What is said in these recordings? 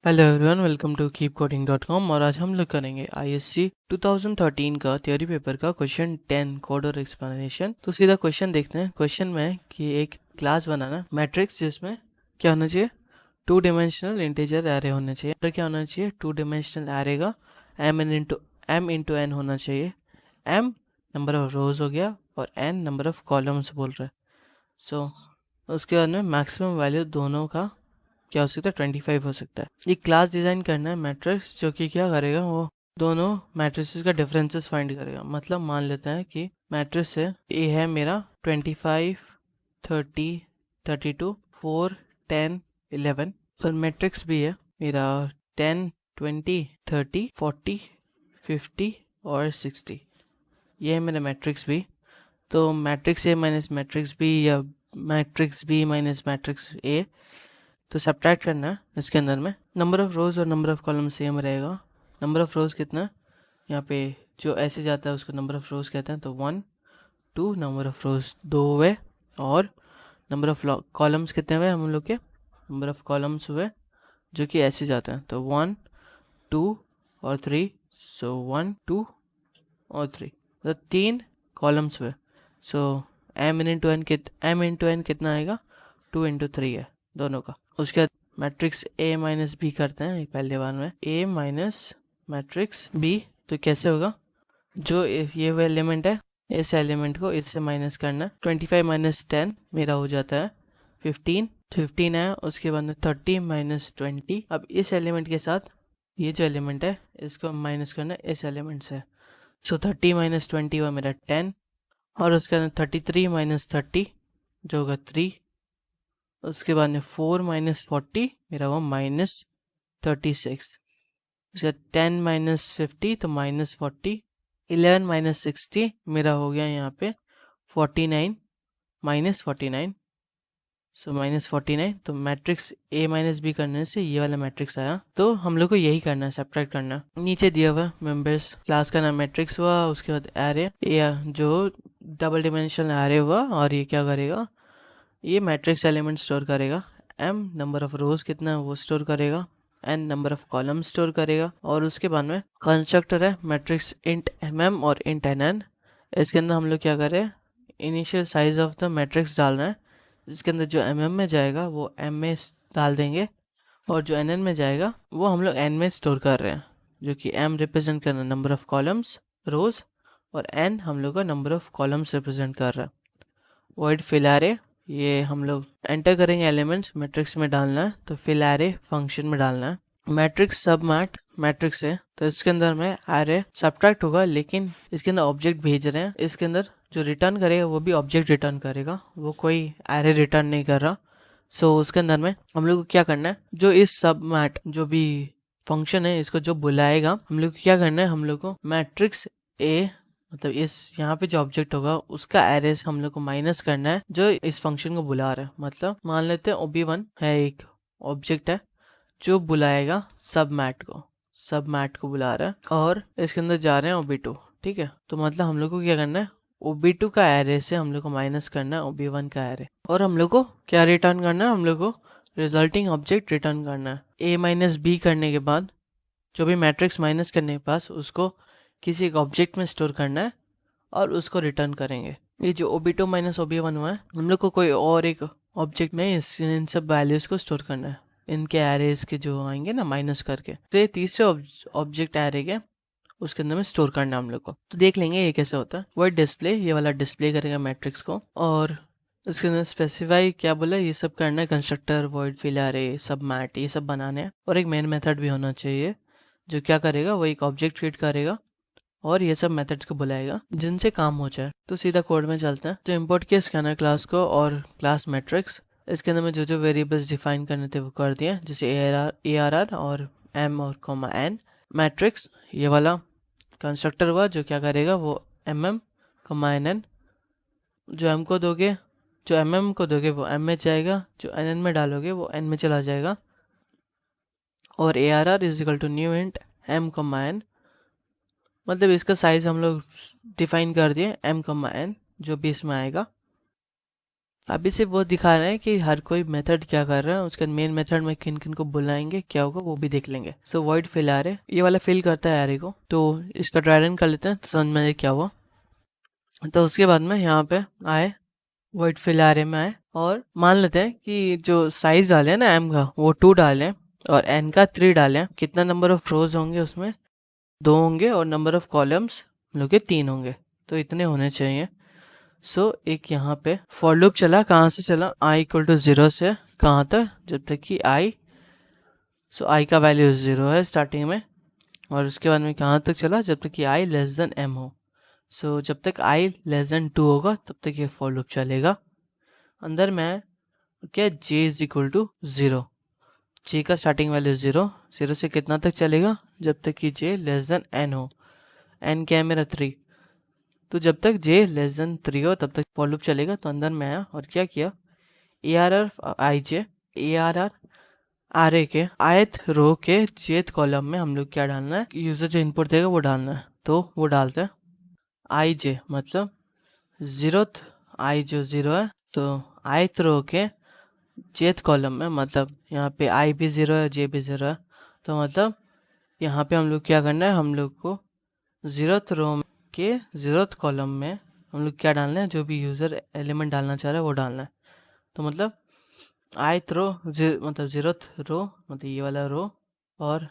Hello everyone, welcome to keepcoding.com। और आज हम लोग करेंगे आईएससी 2013 का थ्योरी पेपर का क्वेश्चन 10 कोड और एक्सप्लेनेशन। तो सीधा क्वेश्चन देखते हैं। क्वेश्चन में है कि एक क्लास बनाना मैट्रिक्स जिसमें क्या होना चाहिए, 2 डायमेंशनल इंटीजर एरे होने चाहिए। फिर क्या होना चाहिए, 2 डायमेंशनल एरे का m इंटू n होना चाहिए। m नंबर ऑफ रोज हो गया और n नंबर ऑफ कॉलम्स बोल रहे हैं। सो उसके बाद में मैक्सिमम वैल्यू दोनों का क्या हो सकता है, 25 हो सकता है। ये क्लास डिजाइन करना है मैट्रिक्स, जो कि क्या करेगा, वो दोनों मैट्रिसेस का डिफरेंसेस फाइंड करेगा। मतलब मान लेते हैं कि मैट्रिक्स है ए है मेरा 25, 30, 32, 4, 10, 11। और मैट्रिक्स भी है मेरा 10, 20, 30, 40, 50 और 60। ये है मेरा मैट्रिक्स भी। तो matrix A minus matrix B या matrix B minus matrix A, तो सब्ट्रैक्ट करना है। इसके अंदर में नंबर ऑफ रोज और नंबर ऑफ कॉलम सेम रहेगा। नंबर ऑफ रोज कितना है, यहाँ पे जो ऐसे जाता है उसको नंबर ऑफ रोज कहते हैं। तो 1, 2, नंबर ऑफ रोज 2 हुए। और नंबर ऑफ कॉलम्स कितने हुए हम लोग के, नंबर ऑफ कॉलम्स हुए जो कि ऐसे जाते हैं। तो 1, 2 और 3। सो 1, 2 और 3, तो 3 कॉलम्स हुए। सो m इंटू n कितना आएगा, 2 इंटू 3 है दोनों का। उसके बाद मैट्रिक्स a माइनस बी करते हैं एक पहले बार में, a माइनस मैट्रिक्स b। तो कैसे होगा, जो ये वो एलिमेंट है, इस एलिमेंट को इससे माइनस करना। 25 माइनस 10 मेरा हो जाता है 15 है। उसके बाद में 30 माइनस 20। अब इस एलिमेंट के साथ ये जो एलिमेंट है इसको माइनस करना इस एलिमेंट से। सो 30 माइनस 20 हुआ मेरा 10। और उसके बाद 33 माइनस 30 जो होगा 3। उसके बाद में 4 माइनस 40 मेरा हुआ माइनस 36। उसके बाद 10 माइनस 50 तो माइनस 40। 11 माइनस 60 मेरा हो गया यहाँ पे 49 माइनस 49। So minus 49। तो मैट्रिक्स ए माइनस बी करने से ये वाला मैट्रिक्स आया। तो हम लोग को यही करना है, सब्ट्रैक्ट करना। नीचे दिया हुआ मेंबर्स क्लास का नाम मैट्रिक्स हुआ, उसके बाद एरे जो डबल डिमेंशनल एरे हुआ। और ये क्या करेगा, ये मैट्रिक्स एलिमेंट स्टोर करेगा। m नंबर ऑफ रोज कितना है वो स्टोर करेगा, n number of column store करेगा। और उसके बाद में कंस्ट्रक्टर है मैट्रिक्स इंट mm और इंट nn। इसके अंदर हम लोग क्या करें, initial size of the matrix डालना है। जिसके अंदर जो mm में जाएगा वो m में डाल देंगे, और जो nn में जाएगा वो हम लोग n में स्टोर कर रहे हैं। जो कि m रिप्रेजेंट कर रहा है नंबर ऑफ कॉलम्स रोज, और n हम लोग का नंबर ऑफ कॉलम्स रिप्रेजेंट कर रहा है। वॉइड फिल एरे, ये हम लोग एंटर करेंगे एलिमेंट्स मैट्रिक्स में डालना है, तो फिल एरे फंक्शन में डालना है। मैट्रिक्स सब मैट्रिक्स है, तो इसके अंदर में एरे सब्ट्रैक्ट होगा, लेकिन इसके अंदर ऑब्जेक्ट भेज रहे हैं। इसके अंदर जो रिटर्न करेगा वो भी ऑब्जेक्ट रिटर्न करेगा, वो कोई एरे रिटर्न नहीं कर रहा। सो उसके अंदर में हम लोग को क्या करना है, जो इस सब मैट जो भी फंक्शन है इसको जो बुलाएगा, हम लोग को क्या करना है, हम लोग को मैट्रिक्स ए मतलब इस यहाँ पे जो ऑब्जेक्ट होगा उसका एरे हम लोग को माइनस करना है जो इस फंक्शन को बुला रहा है। मतलब मान लेते हैं ob1 है, एक ऑब्जेक्ट है जो बुलाएगा सब मैट को बुला रहा है, और इसके अंदर जा रहे हैं ob2। ठीक है, तो मतलब हम लोग को क्या करना है, ob2 का एरे से हम लोग को माइनस करना है ob1 का एरे, और हम लोग को क्या रिटर्न करना है, हम लोग को रिजल्टिंग ऑब्जेक्ट रिटर्न करना है। a माइनस बी करने के बाद जो भी मैट्रिक्स माइनस करने के पास उसको किसी एक ऑब्जेक्ट में स्टोर करना है और उसको रिटर्न करेंगे। ये जो ob2 माइनस ob1 हुआ है, हम लोग को कोई और एक ऑब्जेक्ट में इन सब वैल्यूज को स्टोर करना है, इनके एरेज के जो आएंगे ना माइनस करके। तो ये तीसरे ऑब्जेक्ट एरे के उसके अंदर में स्टोर करना है हम लोग को। तो देख लेंगे ये कैसे होता है। वर्ड डिस्प्ले, ये वाला डिस्प्ले करेगा मैट्रिक्स को, और इसके अंदर स्पेसिफाई क्या बोला, ये सब करना है। कंस्ट्रक्टर, वॉइड फिल एरे, सब मैट, ये सब बनाने हैं। और एक मेन मेथड भी होना चाहिए जो क्या करेगा, वो एक ऑब्जेक्ट क्रिएट करेगा और ये सब मेथड्स को बुलाएगा जिनसे काम हो जाए। तो सीधा कोड में चलते हैं। तो इंपोर्ट किया स्कैनर क्लास को और क्लास मैट्रिक्स। इसके अंदर में जो जो वेरिएबल्स डिफाइन करने थे वो कर दिए, जैसे ARR और m और n। मैट्रिक्स ये वाला कंस्ट्रक्टर हुआ जो क्या करेगा, वो mm nn। जो m को दोगे, जो mm को दोगे वो m में जाएगा, जो nn में डालोगे वो n में चला जाएगा। और ARR is equal to new int m n, मतलब इसका साइज हम लोग डिफाइन कर दिए m n जो भी इसमें आएगा। अभी सिर्फ वो दिखा रहे हैं कि हर कोई मेथड क्या कर रहा है, उसके मेन मेथड में किन किन को बुलाएंगे, क्या होगा वो भी देख लेंगे। सो वॉइड फिल एरे, ये वाला फिल करता है एरे को, तो इसका ट्राई रन कर लेते हैं तो समझ में क्या हुआ। तो उसके बाद में यहाँ पे आए, वॉइड फिल एरे में आए और मान लेते हैं कि जो साइज डाले हैं ना एम का वो 2 डालें और एन का 3 डालें। कितना नंबर ऑफ रोज होंगे उसमें, 2 होंगे और नंबर ऑफ कॉलम्स हम लोग के 3 होंगे, तो इतने होने चाहिए। सो एक यहाँ पे फॉर लूप चला, कहाँ से चला, i इक्वल टू 0 से कहाँ तक, जब तक कि i, सो i का वैल्यू 0 है स्टार्टिंग में, और उसके बाद में कहाँ तक चला, जब तक कि i लेस देन m हो। सो जब तक i लेस देन 2 होगा तब तक ये फॉर लूप चलेगा। अंदर में क्या, j is equal to 0, j का स्टार्टिंग वैल्यू 0, 0 से कितना तक चलेगा, जब तक कि j लेस देन n हो। n क्या है मेरा 3, तो जब तक j लेस देन 3 हो तब तक फॉर लूप चलेगा। तो अंदर में आया और क्या किया, ARR IJ ARR आरए के आयत रो के jth कॉलम में हम लोग क्या डालना है, यूजर जो इनपुट देगा वो डालना है, तो वो डालते हैं IJ मतलब 0th i जो 0 है, तो आयत रो के jth कॉलम में, मतलब यहाँ पे i भी 0 है, j भी 0 है, तो मतलब यहाँ पे हम लोग क्या करना है, हम लोग को 0th रो के 0th कॉलम में हम लोग क्या डालना है, जो भी यूज़र एलिमेंट डालना चाह रहा है वो डालना है। तो मतलब आयत रो मतलब 0th रो मतलब ये वाला रो, और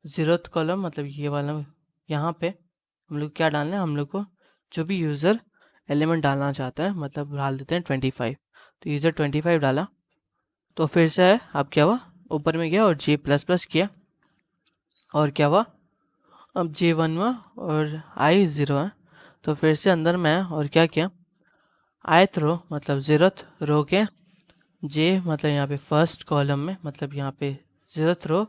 0th कॉलम मतलब ये वाला, यहाँ पे हम लोग क्या डालना है, हम लोग को जो भी यूज़र एलिमेंट डालना चाहता है, मतलब डाल देते हैं 25। तो यूज़र 25 डाला, तो फिर से है अब क्या हुआ, ऊपर में गया और j++ किया, और क्या हुआ, अब j1 हुआ और i 0 है, तो फिर से अंदर में है और क्या किया, आयत रो मतलब 0th रो के j मतलब यहाँ पे फर्स्ट कॉलम में, मतलब यहाँ पे 0th रो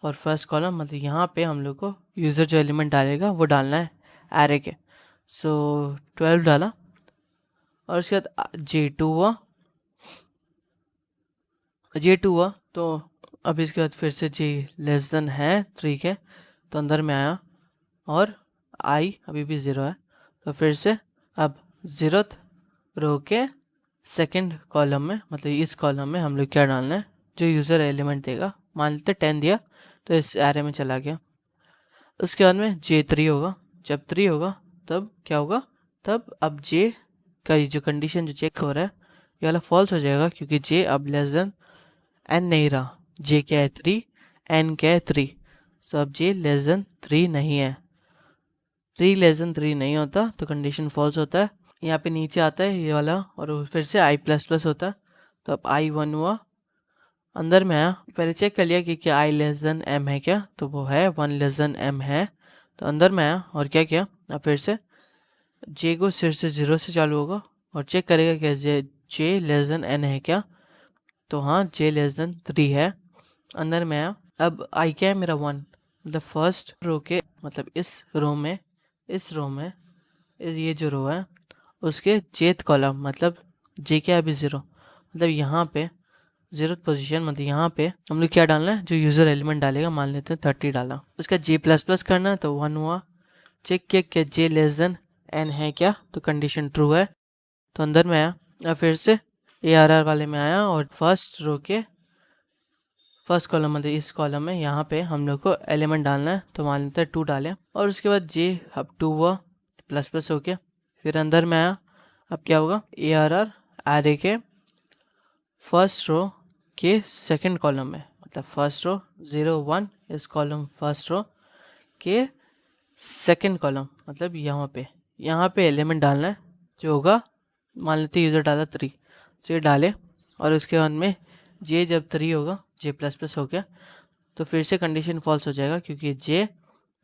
और फर्स्ट कॉलम, मतलब यहाँ पे हम लोग को यूज़र जो एलिमेंट डालेगा वो डालना है एरे के। सो 12 डाला, और उसके बाद j2 हुआ, तो अब इसके बाद फिर से j लेस देन है 3 के, तो अंदर में आया और i अभी भी 0 है, तो फिर से अब 0th रो के सेकंड कॉलम में, मतलब इस कॉलम में हम लोग क्या डालना है, जो यूज़र एलिमेंट देगा, मान लेते 10 दिया तो इस एरे में चला गया। उसके बाद में j3 होगा, जब 3 होगा तब क्या होगा, तब अब j का ये जो कंडीशन जो चेक हो रहा है ये वाला फॉल्स हो जाएगा, क्योंकि j अब लेस देन n नहीं रहा, j क्या है 3, n क्या है 3, तो अब j लेस देन 3 नहीं है, 3 लेस देन 3 नहीं होता तो कंडीशन फॉल्स होता है। यहाँ पे नीचे आता है ये वाला, और फिर से i++ होता है, तो अब i1 हुआ, अंदर में आया, पहले चेक कर लिया कि क्या i लेस देन m है क्या, तो वो है 1 लेस देन m है, तो अंदर में आया और क्या किया, अब फिर से j को सिर से 0 से चालू होगा और चेक करेगा कि j लेस देन n है क्या, तो हाँ j लेस देन 3 है। अंदर में आया, अब i क्या है मेरा 1, मतलब फर्स्ट रो के, मतलब इस रो में ये जो रो है उसके jth कॉलम, मतलब j क्या है अभी 0, मतलब यहाँ पे 0th पोजीशन, मतलब यहाँ पे हम लोग क्या डालना है, जो यूज़र एलिमेंट डालेगा, मान लेते हैं 30 डाला, उसका j++ करना है, तो 1 हुआ, चेक किया कि j लेस देन n है क्या, तो कंडीशन ट्रू है, तो अंदर में आया, अब फिर से ARR वाले में आया और फर्स्ट रो के फर्स्ट कॉलम, मतलब इस कॉलम में यहाँ पे हम लोग को एलिमेंट डालना है, तो मान लेते हैं 2 डालें, और उसके बाद j अब 2 हुआ ++ हो गया, फिर अंदर में आया, अब क्या होगा, ARR एरे के फर्स्ट रो के सेकंड कॉलम में, मतलब फर्स्ट रो 0 1 इस कॉलम फर्स्ट रो के सेकंड कॉलम, मतलब यहाँ पे एलिमेंट डालना है, जो होगा, मान लेते यूज़र डाला 3, तो ये डाले, और उसके बाद में j जब 3 होगा, j++ हो गया, तो फिर से कंडीशन फॉल्स हो जाएगा, क्योंकि j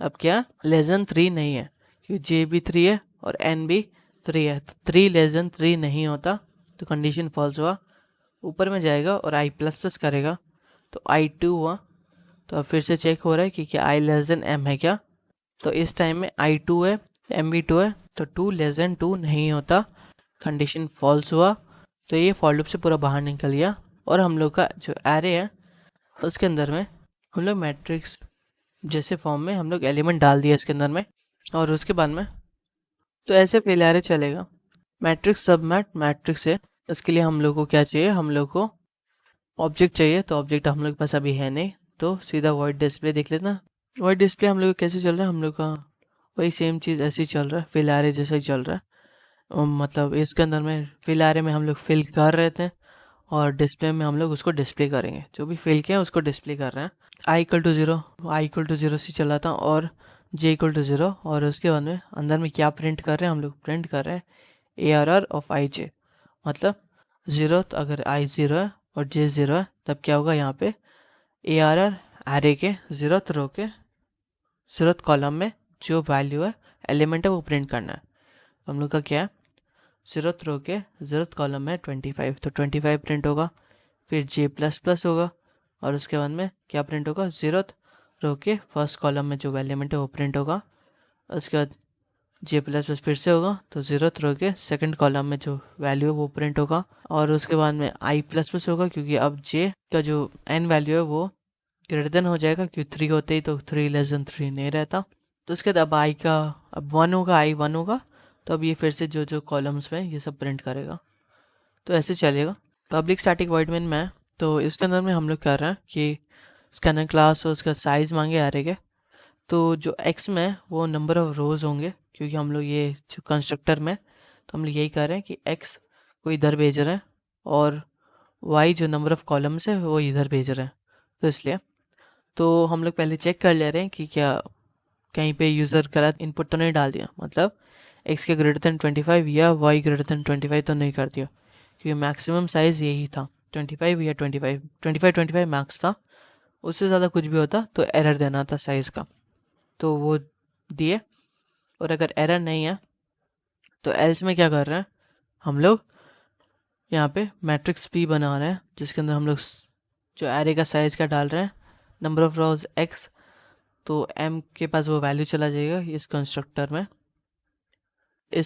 अब क्या लेस देन 3 नहीं है, क्योंकि j भी 3 है और n भी 3 है, तो 3 लेस देन 3 नहीं होता, तो कंडीशन फॉल्स हुआ, ऊपर में जाएगा और i++ करेगा, तो i2 हुआ, तो अब फिर से चेक हो रहा है कि क्या i लेस देन m है क्या, तो इस टाइम में i2 है, m भी 2 है, तो 2 लेस देन 2 नहीं होता, कंडीशन फॉल्स हुआ, तो ये फॉर लूप से पूरा बाहर निकल गया, और हम लोग का जो एरे है उसके अंदर में हम लोग मैट्रिक्स जैसे फॉर्म में हम लोग एलिमेंट डाल दिया इसके अंदर में, और उसके बाद में तो ऐसे फेल एरे चलेगा, मैट्रिक्स सब मैट्रिक्स से इसके लिए हम लोग को क्या चाहिए, हम लोग को ऑब्जेक्ट चाहिए। तो ऑब्जेक्ट हम लोग के पास अभी है नहीं, तो सीधा वॉइड डिस्प्ले देख लेना। वॉइड डिस्प्ले हम लोग कैसे चल रहा है, हम लोग का वही सेम चीज़ ऐसे ही चल रहा है, फिल एरे जैसा ही चल रहा है। मतलब इसके अंदर में फिल एरे में हम लोग फिल कर रहे थे और डिस्प्ले में हम लोग उसको डिस्प्ले करेंगे, जो भी फिल किया उसको डिस्प्ले कर रहे हैं। आई इक्वल टू ज़ीरो से चला था और जे इक्वल टू ज़ीरो, और उसके बाद में अंदर में क्या प्रिंट कर रहे हैं, हम लोग प्रिंट कर रहे हैं ARR ऑफ आई जे। मतलब ज़ीरो, तो अगर आई ज़ीरो है और जे ज़ीरो है तब क्या होगा, यहाँ पे ARR एरे के ज़ीरोथ रो के ज़ीरोथ कॉलम में जो वैल्यू है, एलिमेंट है, वो प्रिंट करना है। हम लोग का क्या है, ज़ीरोथ रो के ज़ीरोथ कॉलम में 25, तो 25 प्रिंट होगा। फिर जे प्लस प्लस होगा और उसके बाद में क्या प्रिंट होगा, ज़ीरोथ रो के फर्स्ट कॉलम में जो एलिमेंट है वो प्रिंट होगा। उसके बाद जे प्लस प्लस फिर से होगा, तो ज़ीरोथ रो के सेकंड कॉलम में जो वैल्यू है वो प्रिंट होगा। और उसके बाद में आई प्लस प्लस होगा, क्योंकि अब जे का जो एन वैल्यू है वो ग्रेटर देन हो जाएगा, क्योंकि 3 होते ही तो 3 लेस देन 3 नहीं रहता। तो उसके बाद अब आई का अब 1 होगा, आई 1 होगा, तो अब ये फिर से जो जो कॉलम्स में ये सब प्रिंट करेगा। तो ऐसे चलेगा। पब्लिक स्टैटिक वॉइड मेन में, तो इसके अंदर में हम लोग कर रहे हैं कि स्कैनर क्लास और उसका साइज़ मांगे एरे के। तो जो एक्स में है वो नंबर ऑफ रोज़ होंगे, क्योंकि हम लोग ये जो कंस्ट्रक्टर में, तो हम लोग यही कर रहे हैं कि एक्स को इधर भेज रहे हैं और वाई जो नंबर ऑफ कॉलम्स है वो इधर भेज रहे हैं। तो इसलिए तो हम लोग पहले चेक कर ले रहे हैं कि क्या कहीं पे यूज़र गलत इनपुट तो नहीं डाल दिया, मतलब एक्स के ग्रेटर देन 25 या वाई ग्रेटर देन 25 तो नहीं कर दिया, क्योंकि मैक्सिमम साइज़ यही था 25 या 25 मैक्स था। उससे ज़्यादा कुछ भी होता तो एरर देना था साइज़ का, तो वो दिए। और अगर एरर नहीं है तो एल्स में क्या कर रहे हैं, हम लोग यहाँ पे मैट्रिक्स पी बना रहे हैं, जिसके अंदर हम लोग जो एरे का साइज़ क्या डाल रहे हैं, नंबर ऑफ रोज एक्स, तो एम के पास वो वैल्यू चला जाएगा इस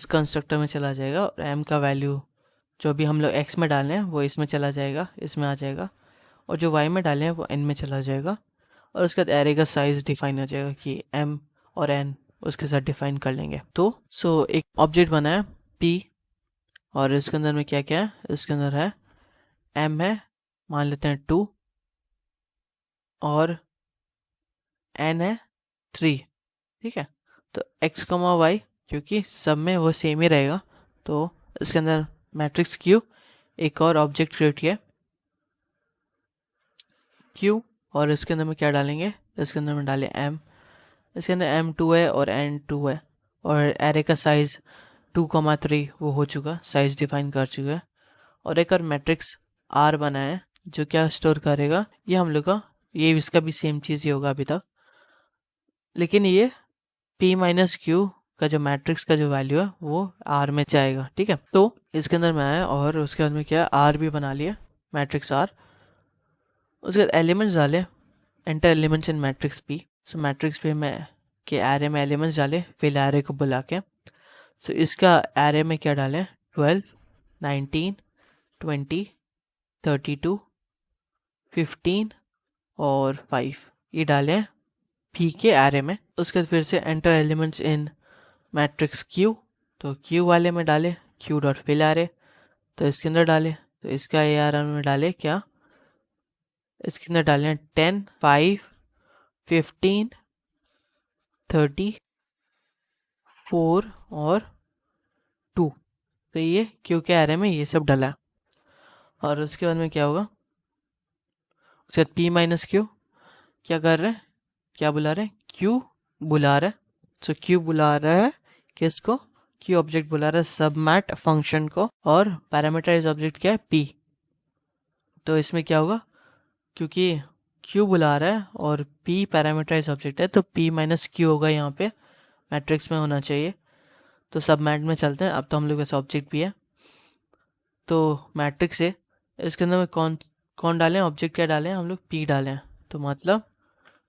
कंस्ट्रक्टर में चला जाएगा, और एम का वैल्यू जो भी हम लोग एक्स में डाले हैं वो इसमें चला जाएगा, इसमें आ जाएगा, और जो वाई में डाले हैं वो एन में चला जाएगा। और उसके बाद एरे का साइज़ डिफाइन हो जाएगा कि एम और एन उसके साथ डिफाइन कर लेंगे। तो एक ऑब्जेक्ट बना है पी, और इसके अंदर में क्या क्या है, इसके अंदर है एम है, मान लेते हैं 2, और एन है 3, ठीक है। तो एक्स कमा वाई, क्योंकि सब में वो सेम ही रहेगा, तो इसके अंदर मैट्रिक्स क्यू एक और ऑब्जेक्ट क्रिएट किया क्यू, और इसके अंदर में क्या डालेंगे, इसके अंदर में डालें एम, इसके अंदर M2 है और N2 है, और एरे का साइज़ 2,3 वो हो चुका, साइज़ डिफाइन कर चुका है। और एक और मैट्रिक्स R बना है जो क्या स्टोर करेगा, ये हम लोग का ये इसका भी सेम चीज़ ही होगा अभी तक, लेकिन ये P माइनस क्यू का जो मैट्रिक्स का जो वैल्यू है वो R में जाएगा, ठीक है। तो इसके अंदर में आया और उसके अंदर में क्या R भी बना लिया, मैट्रिक्स R। उसके बाद एलिमेंट्स डाले, enter elements in matrix P। So matrix पे में के एरे में एलिमेंट्स डाले, फिर एरे को बुला के, सो इसका एरे में क्या डालें, 12, 19, 20, 32, 15 और 5 ये डालें P के एरे में। उसके बाद फिर से enter elements in matrix Q, तो Q वाले में डाले Q डॉट फिल एरे, तो इसके अंदर डाले, तो इसका ARR में डाले क्या, इसके अंदर डाले 10, 5, 15, 30, 4 और 2, तो ये क्यू के एरे में ये सब डाला। और उसके बाद में क्या होगा, उसके बाद P माइनस क्यू क्या कर रहे हैं, क्या बुला रहे हैं, क्यू बुला रहा है। सो क्यू बुला रहा है किसको, क्यू ऑब्जेक्ट बुला रहा है सबमैट फंक्शन को, और पैरामीटराइज ऑब्जेक्ट क्या है P। तो इसमें क्या होगा, क्योंकि क्यू बुला रहा है और P पैरामीटराइज ऑब्जेक्ट है, तो P माइनस क्यू होगा, यहाँ पे मैट्रिक्स में होना चाहिए। तो सबमैट में चलते हैं, अब तो हम लोग का ऑब्जेक्ट भी है, तो मैट्रिक्स है, इसके अंदर में कौन कौन डालें, ऑब्जेक्ट क्या डालें, हम लोग P डालें। तो मतलब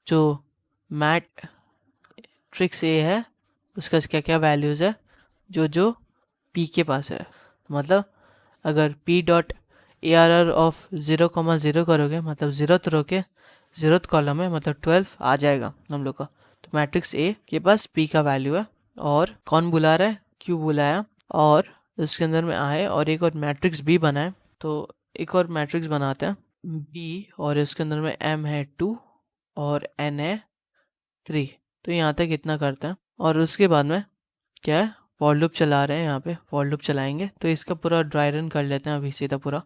जो मैट्रिक्स ए है उसका क्या क्या वैल्यूज़ है जो जो P के पास है, मतलब अगर P डॉट ARR ऑफ 0,0 करोगे, मतलब ज़ीरोथ रो के ज़ीरोथ कॉलम है, मतलब 12 आ जाएगा हम लोग का। तो मैट्रिक्स ए के पास P का वैल्यू है, और कौन बुला रहा है, Q बुलाया, और इसके अंदर में आए और एक और मैट्रिक्स बी बनाए, तो एक और मैट्रिक्स बनाते हैं बी, और इसके अंदर में एम है 2 और एन है 3। तो यहाँ तक इतना करते हैं और उसके बाद में क्या है, फॉर लूप चला रहे हैं, यहाँ पे फॉर लूप चलाएंगे। तो इसका पूरा ड्राई रन कर लेते हैं अभी सीधा पूरा।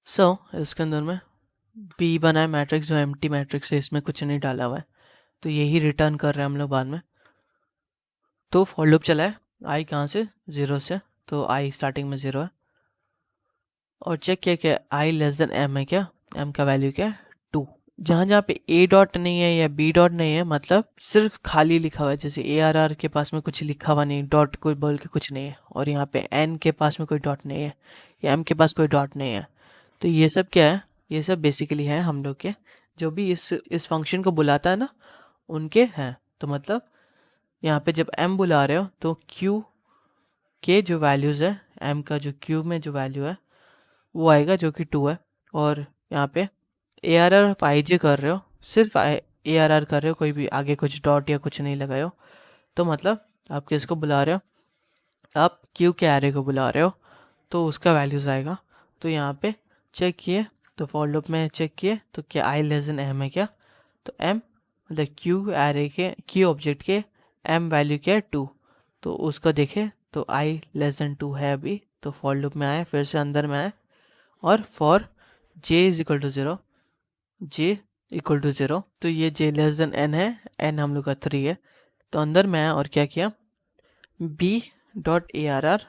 इसके अंदर में बी बनाए मैट्रिक्स, जो एम्प्टी मैट्रिक्स है, इसमें कुछ नहीं डाला हुआ है, तो यही रिटर्न कर रहे हैं हम लोग बाद में। तो फॉर लूप चला है, आई कहाँ से, 0 से, तो आई स्टार्टिंग में 0 है। और चेक किया क्या आई लेस देन एम है क्या, एम का वैल्यू क्या है 2। जहाँ जहाँ पे ए डॉट नहीं है या बी डॉट नहीं है, मतलब सिर्फ खाली लिखा हुआ है, जैसे ए आर आर के पास में कुछ लिखा हुआ नहीं, डॉट कोई बोल के कुछ नहीं है, और यहाँ पे एन के पास में कोई डॉट नहीं है या एम के पास कोई डॉट नहीं है, तो ये सब क्या है, ये सब बेसिकली है हम लोग के जो भी इस फंक्शन को बुलाता है ना, उनके हैं। तो मतलब यहाँ पे जब m बुला रहे हो तो q के जो वैल्यूज़ है, m का जो q में जो वैल्यू है वो आएगा जो कि 2 है। और यहाँ पे ए आर आर ऑफ आई जे कर रहे हो, सिर्फ ए आर आर कर रहे हो, कोई भी आगे कुछ डॉट या कुछ नहीं लगाए हो, तो मतलब आप किसको बुला रहे हो, आप q के एरे को बुला रहे हो, तो उसका वैल्यूज़ आएगा। तो यहाँ पे चेक किए, तो फॉर लूप में चेक किए तो क्या आई लेस देन एम है क्या, तो m मतलब q एरे के q ऑब्जेक्ट के m वैल्यू क्या है 2, तो उसको देखे तो i लेस देन 2 है अभी, तो फॉर लूप में आए, फिर से अंदर में आए और for j is equal to 0, j equal to 0, तो ये j लेस देन n है, n हम लोग का 3 है, तो अंदर में आए और क्या किया, b dot A R R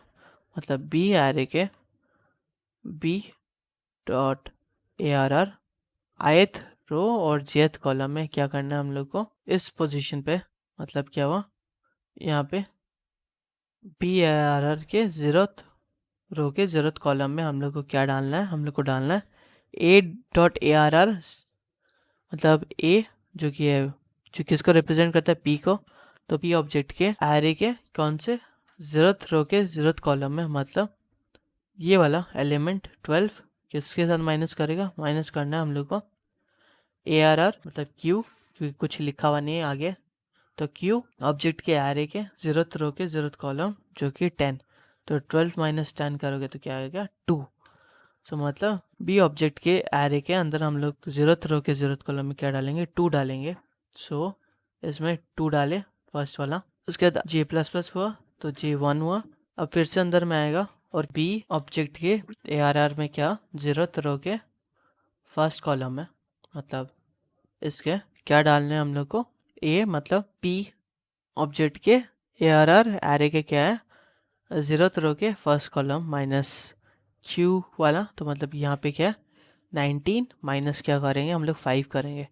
मतलब b एरे के b dot A R R ith row और jth कॉलम में क्या करना है हम लोग को, इस पोजीशन पे, मतलब क्या हुआ यहाँ पे बी आर आर के 0th रो के 0th कॉलम में हम लोग को क्या डालना है, हम लोग को डालना है a dot A R R, मतलब a जो कि है, जो किसको रिप्रेजेंट करता है, p को, तो p ऑब्जेक्ट के एरे के कौन से 0th रो के 0th कॉलम में, मतलब ये वाला एलिमेंट 12 किसके साथ माइनस करेगा, माइनस करना है हम लोग को ए आर आर मतलब q, क्योंकि कुछ लिखा हुआ नहीं है आगे, तो q ऑब्जेक्ट के एरे के 0th रो के 0th कॉलम जो कि 10, तो 12 माइनस 10 करोगे तो क्या आएगा 2। सो मतलब b ऑब्जेक्ट के एरे के अंदर हम लोग 0th रो के 0th कॉलम में क्या डालेंगे, 2 डालेंगे। सो इसमें 2 डाले फर्स्ट वाला, उसके बाद j प्लस प्लस हुआ तो j1 हुआ। अब फिर से अंदर में आएगा और b ऑब्जेक्ट के ए आर आर में क्या 0th रो के फर्स्ट कॉलम में, मतलब इसके क्या डालने हैं हम लोग को, a मतलब p ऑब्जेक्ट के ए आर आर एरे के क्या है 0th रो के फर्स्ट कॉलम माइनस q वाला, तो मतलब यहाँ पे क्या है 19 माइनस क्या करेंगे हम लोग 5 करेंगे,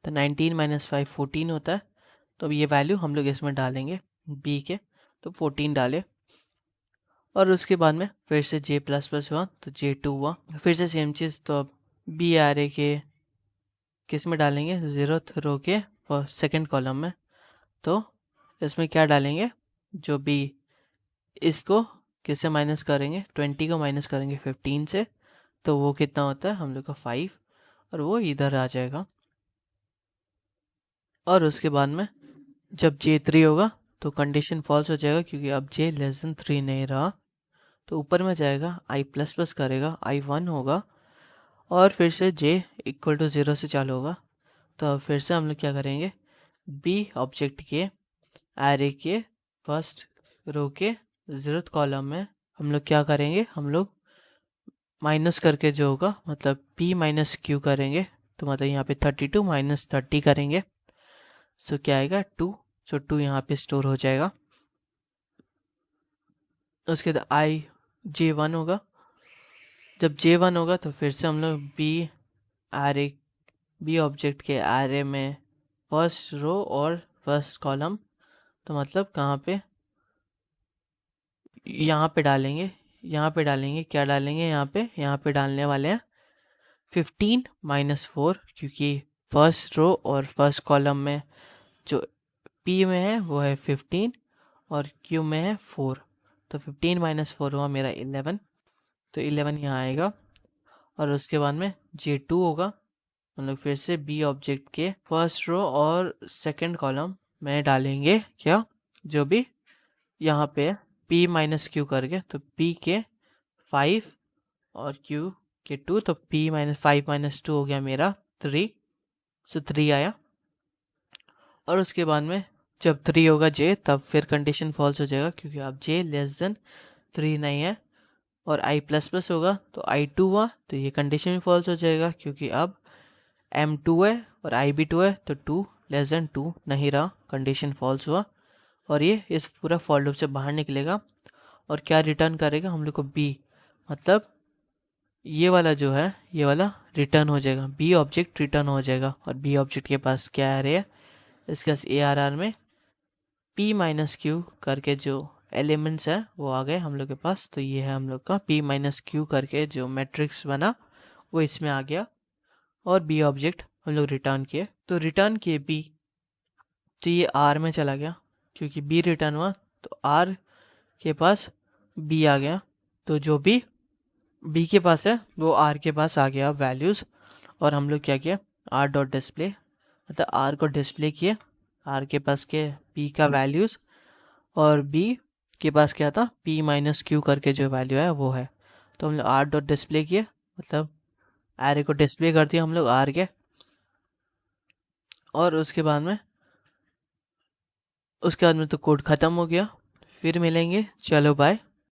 तो 19 माइनस 5 14 होता है, तो अब ये वैल्यू हम लोग इसमें डालेंगे b के, तो 14 डाले। और उसके बाद में फिर से j प्लस प्लस हुआ तो j2 हुआ, फिर से सेम चीज़, तो अब b एरे के किस में डालेंगे 0th रो के सेकंड कॉलम में, तो इसमें क्या डालेंगे, जो भी इसको किससे माइनस करेंगे 20 को माइनस करेंगे 15 से, तो वो कितना होता है हम लोग का 5, और वो इधर आ जाएगा। और उसके बाद में जब j3 होगा तो कंडीशन फॉल्स हो जाएगा, क्योंकि अब j लेस देन 3 नहीं रहा, तो ऊपर में जाएगा i प्लस प्लस करेगा i1 होगा, और फिर से j इक्वल टू 0 से चालू होगा। तो अब फिर से हम लोग क्या करेंगे, b ऑब्जेक्ट के एरे के फर्स्ट रो के 0th कॉलम में हम लोग क्या करेंगे, हम लोग माइनस करके जो होगा, मतलब p माइनस क्यू करेंगे, तो मतलब यहाँ पे 32 माइनस 30 करेंगे, सो क्या आएगा 2, सो 2 यहाँ पे स्टोर हो जाएगा। उसके बाद i j1 होगा, जब j1 होगा तो फिर से हम लोग b ऑब्जेक्ट के एरे में फर्स्ट रो और फर्स्ट कॉलम, तो मतलब कहाँ पे, यहाँ पे डालेंगे, यहाँ पे डालेंगे, क्या डालेंगे यहाँ पे डालने वाले हैं 15 माइनस 4, क्योंकि फर्स्ट रो और फर्स्ट कॉलम में जो p में है वो है 15 और q में है 4, तो 15 माइनस 4 हुआ मेरा 11, तो 11 यहाँ आएगा। और उसके बाद में j2 होगा, हम लोग फिर से b ऑब्जेक्ट के फर्स्ट रो और सेकंड कॉलम में डालेंगे क्या, जो भी यहाँ पे p माइनस क्यू करके, तो p के 5 और q के 2, तो p माइनस 5 माइनस 2 हो गया मेरा 3, सो 3 आया। और उसके बाद में जब 3 होगा j, तब फिर कंडीशन फॉल्स हो जाएगा क्योंकि अब j लेस देन 3 नहीं है। और i प्लस प्लस होगा तो i2 हुआ, तो ये कंडीशन भी फॉल्स हो जाएगा क्योंकि अब m2 है और i भी 2 है, तो 2 लेस देन 2 नहीं रहा, कंडीशन फॉल्स हुआ। और ये इस पूरा फॉर लूप से बाहर निकलेगा और क्या रिटर्न करेगा हम लोग को b, मतलब ये वाला जो है ये वाला रिटर्न हो जाएगा, b ऑब्जेक्ट रिटर्न हो जाएगा। और b ऑब्जेक्ट के पास क्या आ रही है, इसके पास ARR में p माइनस क्यू करके जो एलिमेंट्स है वो आ गए हम लोग के पास। तो ये है हम लोग का p माइनस क्यू करके जो मैट्रिक्स बना वो इसमें आ गया। और b ऑब्जेक्ट हम लोग रिटर्न किए, तो रिटर्न किए b, तो ये r में चला गया क्योंकि b रिटर्न हुआ, तो r के पास b आ गया। तो जो b के पास है वो r के पास आ गया वैल्यूज़। और हम लोग क्या किया, r डॉट डिस्प्ले, मतलब r को डिस्प्ले किए, r के पास के p का वैल्यूज़, और b के पास क्या था, p माइनस क्यू करके जो वैल्यू है वो है। तो हम लोग r डॉट डिस्प्ले किए, मतलब एरे को डिस्प्ले कर दिया हम लोग r के। और उसके बाद में तो कोड ख़त्म हो गया। फिर मिलेंगे, चलो बाय।